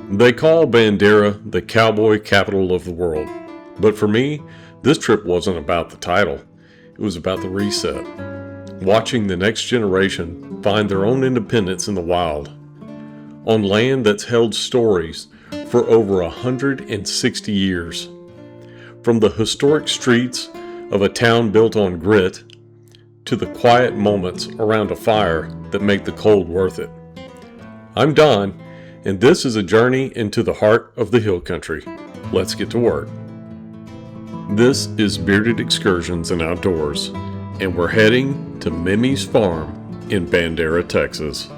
They call Bandera the Cowboy Capital of the world. But for me, this trip wasn't about the title. It was about the reset. Watching the next generation find their own independence in the wild. On land that's held stories for over 160 years. From the historic streets of a town built on grit to the quiet moments around a fire that make the cold worth it. I'm Don, and this is a journey into the heart of the hill country. Let's get to work. This is Bearded Excursions and Outdoors, and we're heading to Memmie's farm in Bandera, Texas.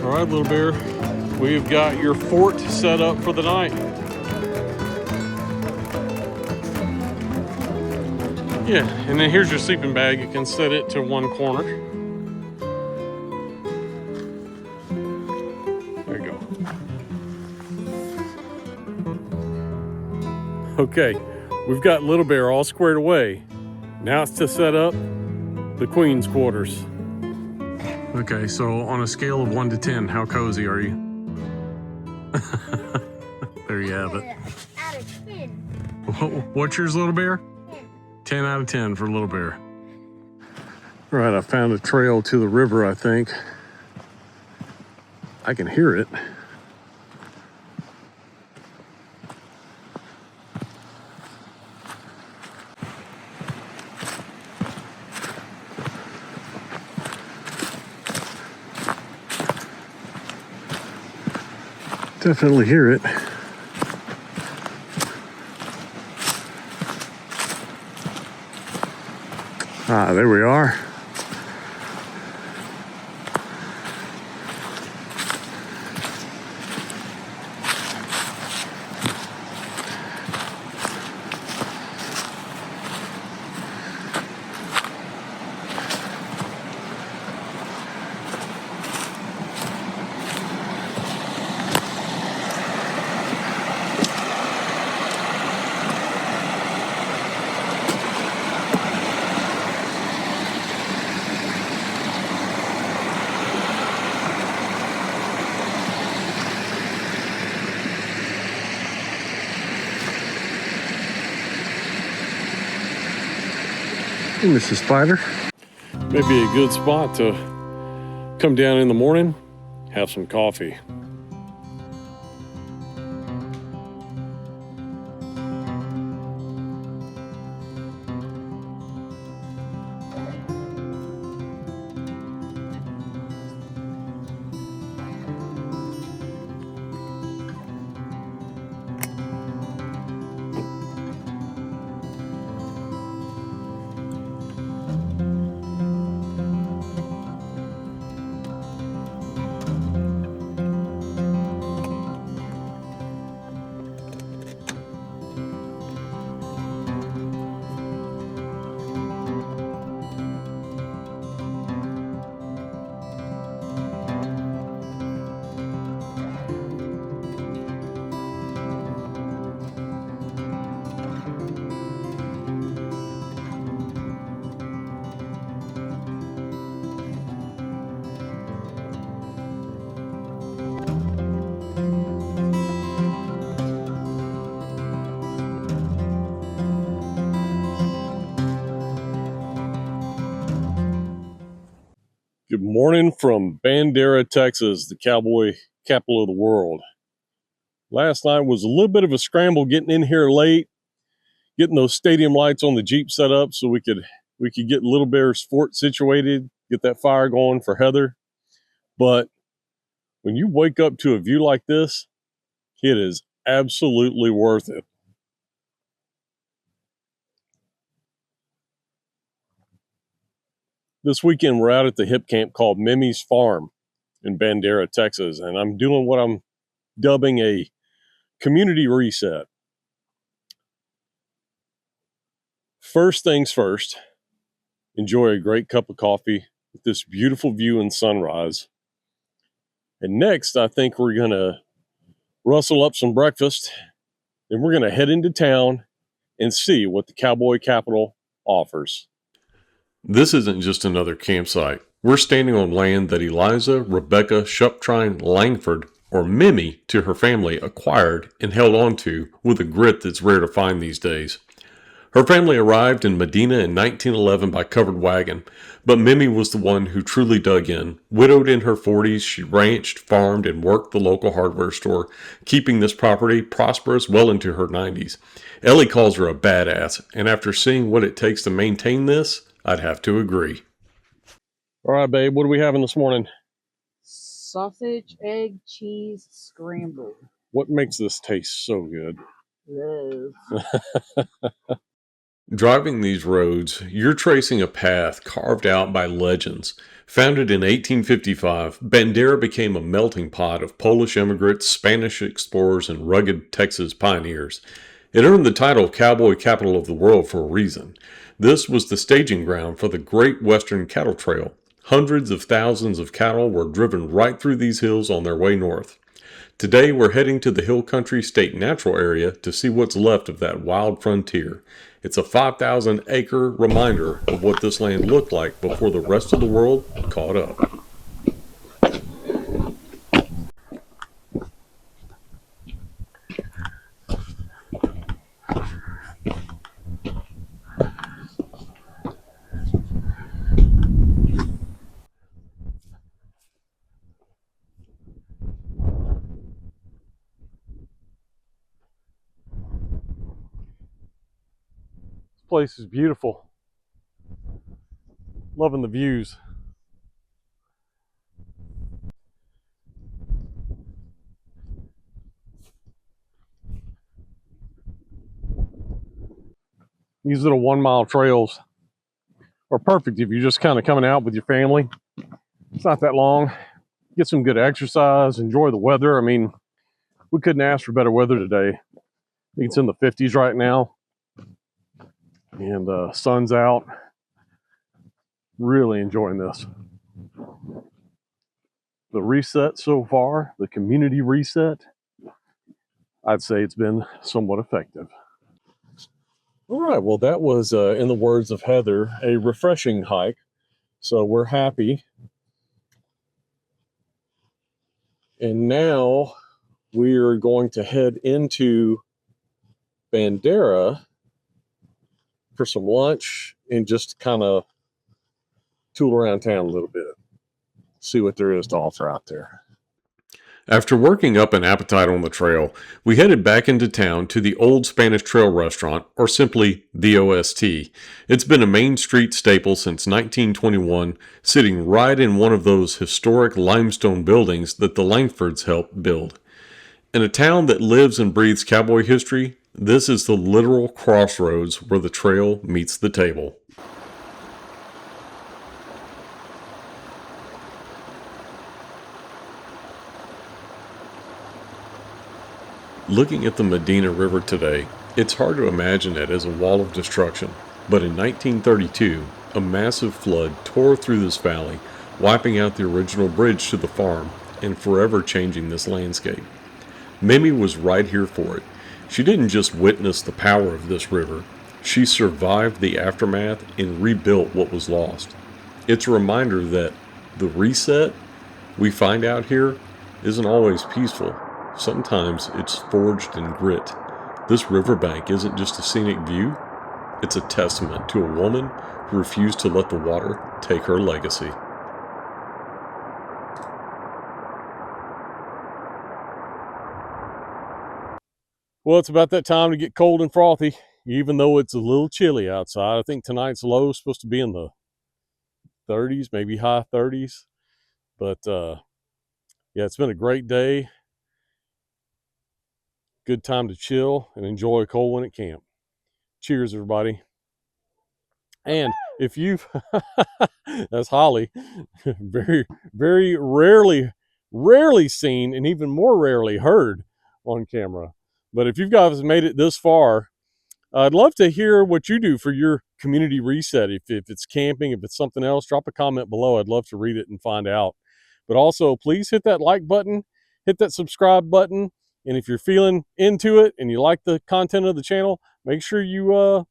All right, little bear, we've got your fort set up for the night. Yeah, and then here's your sleeping bag. You can set it to one corner. There you go. Okay, we've got little bear all squared away. Now it's to set up the queen's quarters. Okay, so on a scale of 1 to 10, how cozy are you? There you have it. Out of 10. What's yours, little bear? 10 out of 10 for little bear. All right, I found a trail to the river, I think. I can hear it. Definitely hear it. Ah, there we are. Hey, Mrs. Spider. Maybe a good spot to come down in the morning, have some coffee. Good morning from Bandera, Texas, the cowboy capital of the world. Last night was a little bit of a scramble getting in here late, getting those stadium lights on the Jeep set up so we could get Little Bear's fort situated, get that fire going for Heather. But when you wake up to a view like this, it is absolutely worth it. This weekend, we're out at the hip camp called Memmie's Farm in Bandera, Texas, and I'm doing what I'm dubbing a community reset. First things first, enjoy a great cup of coffee with this beautiful view and sunrise. And next, I think we're going to rustle up some breakfast, and we're going to head into town and see what the Cowboy Capital offers. This isn't just another campsite. We're standing on land that Eliza Rebecca Shuptrine Langford, or Memmie to her family, acquired and held on to with a grit that's rare to find these days. Her family arrived in Medina in 1911 by covered wagon, but Memmie was the one who truly dug in. Widowed in her 40s, she ranched, farmed, and worked the local hardware store, keeping this property prosperous well into her 90s. Ellie calls her a badass, and after seeing what it takes to maintain this, I'd have to agree. All right, babe, what are we having this morning? Sausage, egg, cheese, scrambled. What makes this taste so good? Love. Driving these roads, you're tracing a path carved out by legends. Founded in 1855, Bandera became a melting pot of Polish immigrants, Spanish explorers, and rugged Texas pioneers. It earned the title Cowboy Capital of the World for a reason. This was the staging ground for the Great Western Cattle Trail. Hundreds of thousands of cattle were driven right through these hills on their way north. Today, we're heading to the Hill Country State Natural Area to see what's left of that wild frontier. It's a 5,000-acre reminder of what this land looked like before the rest of the world caught up. Place is beautiful. Loving the views. These little 1-mile trails are perfect if you're just kind of coming out with your family. It's not that long. Get some good exercise, enjoy the weather. I mean, we couldn't ask for better weather today. I think it's in the 50s right now. And sun's out. Really enjoying this. The reset so far, the community reset, I'd say it's been somewhat effective. All right, well, that was, in the words of Heather, a refreshing hike. So we're happy. And now we're going to head into Bandera for some lunch and just kind of tool around town a little bit, see what there is to offer out there. After working up an appetite on the trail, we headed back into town to the Old Spanish Trail Restaurant, or simply the OST. It's been a Main Street staple since 1921, sitting right in one of those historic limestone buildings that the Langfords helped build. In a town that lives and breathes cowboy history, this is the literal crossroads where the trail meets the table. Looking at the Medina River today, it's hard to imagine it as a wall of destruction. But in 1932, a massive flood tore through this valley, wiping out the original bridge to the farm and forever changing this landscape. Memmie was right here for it. She didn't just witness the power of this river, she survived the aftermath and rebuilt what was lost. It's a reminder that the reset we find out here isn't always peaceful. Sometimes it's forged in grit. This riverbank isn't just a scenic view, it's a testament to a woman who refused to let the water take her legacy. Well, it's about that time to get cold and frothy, even though it's a little chilly outside. I think tonight's low is supposed to be in the 30s, maybe high 30s. But yeah, it's been a great day. Good time to chill and enjoy a cold one at camp. Cheers, everybody. And if you've, that's Holly, very, very rarely seen and even more rarely heard on camera. But if you guys made it this far, I'd love to hear what you do for your community reset. If it's camping, if it's something else, drop a comment below. I'd love to read it and find out. But also, please hit that like button, hit that subscribe button. And if you're feeling into it and you like the content of the channel, make sure you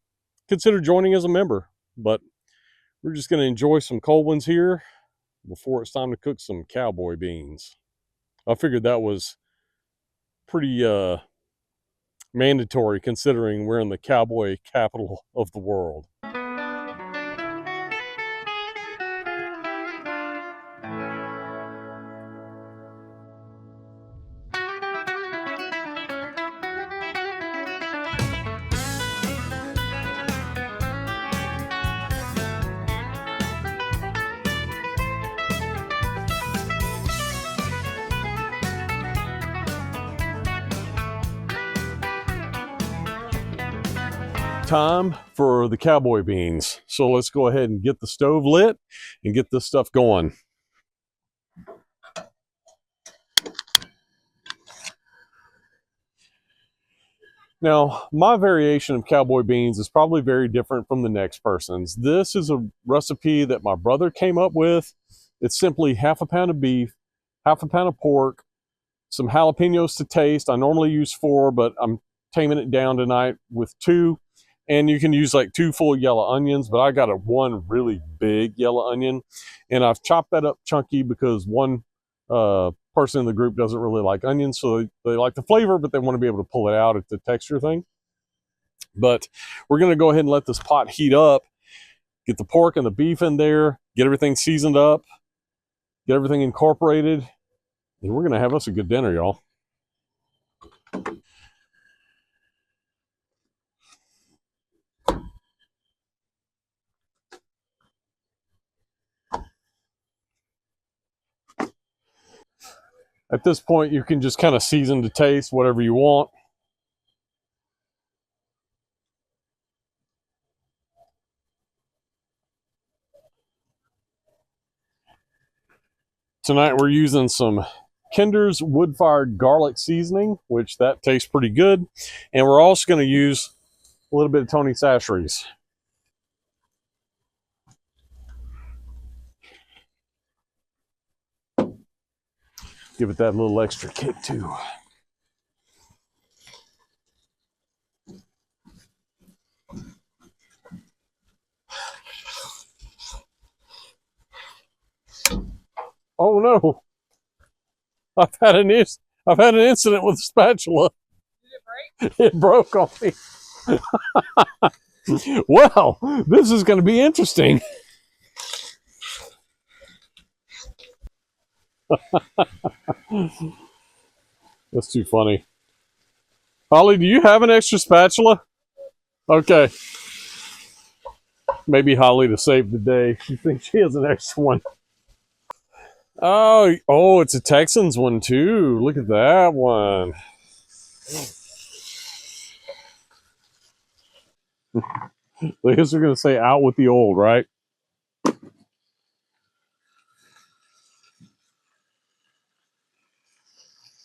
consider joining as a member. But we're just going to enjoy some cold ones here before it's time to cook some cowboy beans. I figured that was pretty mandatory considering we're in the cowboy capital of the world. Time for the cowboy beans. So let's go ahead and get the stove lit and get this stuff going. Now, my variation of cowboy beans is probably very different from the next person's. This is a recipe that my brother came up with. It's simply half a pound of beef, half a pound of pork, some jalapenos to taste. I normally use 4, but I'm taming it down tonight with 2. And you can use like 2 full yellow onions, but I got one really big yellow onion. And I've chopped that up chunky because one person in the group doesn't really like onions. So they like the flavor, but they want to be able to pull it out. It's a texture thing. But we're going to go ahead and let this pot heat up, get the pork and the beef in there, get everything seasoned up, get everything incorporated. And we're going to have us a good dinner, y'all. At this point, you can just kind of season to taste whatever you want. Tonight we're using some Kinder's wood-fired garlic seasoning, which that tastes pretty good. And we're also going to use a little bit of Tony Chachere's. Give it that little extra kick too. Oh no! I've had an incident with the spatula. Did it break? It broke on me. Well, this is going to be interesting. That's too funny. Holly, do you have an extra spatula? Okay. Maybe Holly to save the day. She thinks she has an extra one. Oh, it's a Texans one too. Look at that one. I guess they're going to say out with the old, right?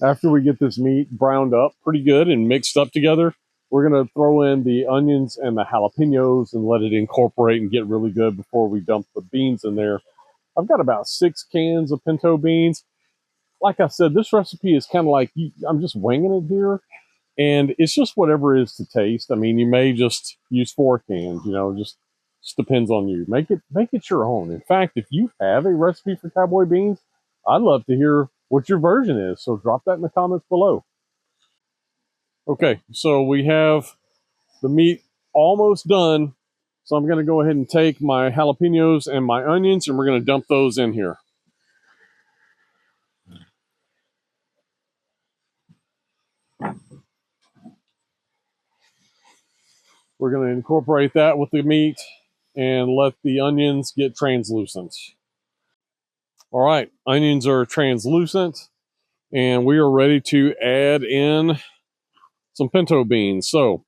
After we get this meat browned up pretty good and mixed up together, we're going to throw in the onions and the jalapenos and let it incorporate and get really good before we dump the beans in there. I've got about 6 cans of pinto beans. Like I said, this recipe is kind of like, I'm just winging it here. And it's just whatever is to taste. I mean, you may just use 4 cans, just depends on you. Make it your own. In fact, if you have a recipe for cowboy beans, I'd love to hear what your version is. So drop that in the comments below. Okay, so we have the meat almost done. So I'm going to go ahead and take my jalapenos and my onions, and we're going to dump those in here. We're going to incorporate that with the meat and let the onions get translucent. All right, onions are translucent, and we are ready to add in some pinto beans. So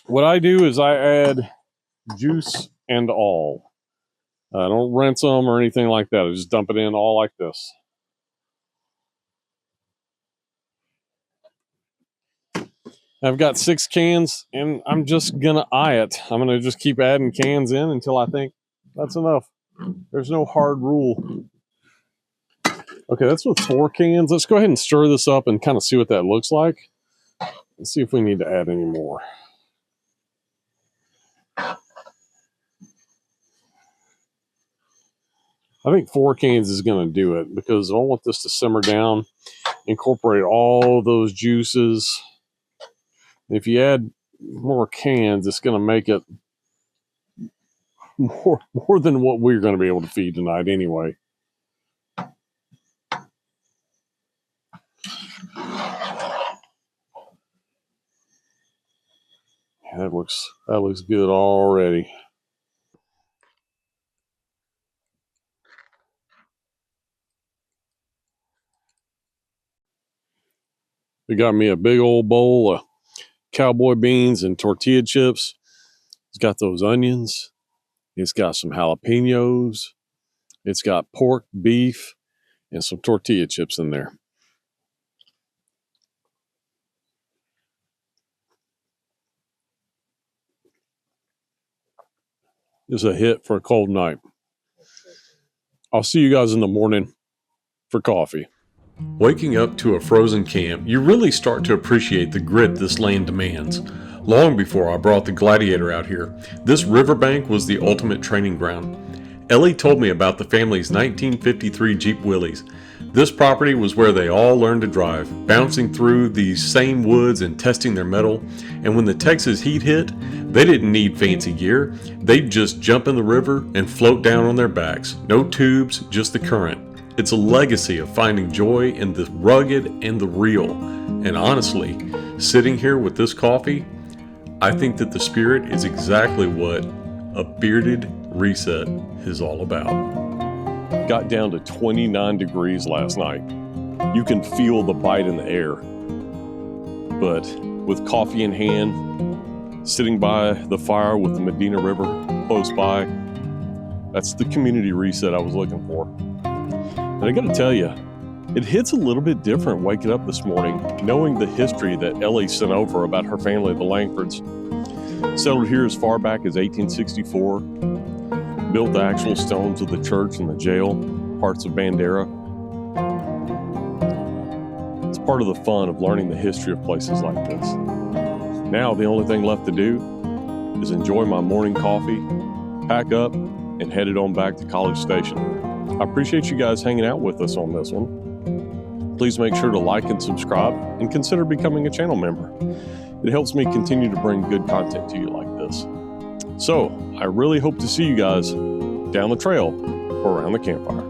what I do is I add juice and all. I don't rinse them or anything like that. I just dump it in all like this. I've got 6 cans, and I'm just going to eye it. I'm going to just keep adding cans in until I think that's enough. There's no hard rule. Okay, that's with 4 cans. Let's go ahead and stir this up and kind of see what that looks like. Let's see if we need to add any more. I think 4 cans is going to do it because I want this to simmer down, incorporate all those juices. If you add more cans, it's going to make it more than what we're going to be able to feed tonight anyway. That looks good already. We got me a big old bowl of cowboy beans and tortilla chips. It's got those onions. It's got some jalapenos. It's got pork, beef, and some tortilla chips in there. It's a hit for a cold night. I'll see you guys in the morning for coffee. Waking up to a frozen camp, you really start to appreciate the grit this land demands. Long before I brought the Gladiator out here, this riverbank was the ultimate training ground. Ellie told me about the family's 1953 Jeep Willys. This property was where they all learned to drive, bouncing through these same woods and testing their mettle. And when the Texas heat hit, they didn't need fancy gear. They'd just jump in the river and float down on their backs. No tubes, just the current. It's a legacy of finding joy in the rugged and the real. And honestly, sitting here with this coffee, I think that the spirit is exactly what a bearded reset is all about. Got down to 29 degrees last night. You can feel the bite in the air. But with coffee in hand, sitting by the fire with the Medina River close by, that's the community reset I was looking for. And I gotta tell you, it hits a little bit different waking up this morning, knowing the history that Ellie sent over about her family, the Langfords. Settled here as far back as 1864, built the actual stones of the church and the jail, parts of Bandera. It's part of the fun of learning the history of places like this. Now the only thing left to do is enjoy my morning coffee, pack up, and head it on back to College Station. I appreciate you guys hanging out with us on this one. Please make sure to like and subscribe and consider becoming a channel member. It helps me continue to bring good content to you like this. So, I really hope to see you guys down the trail or around the campfire.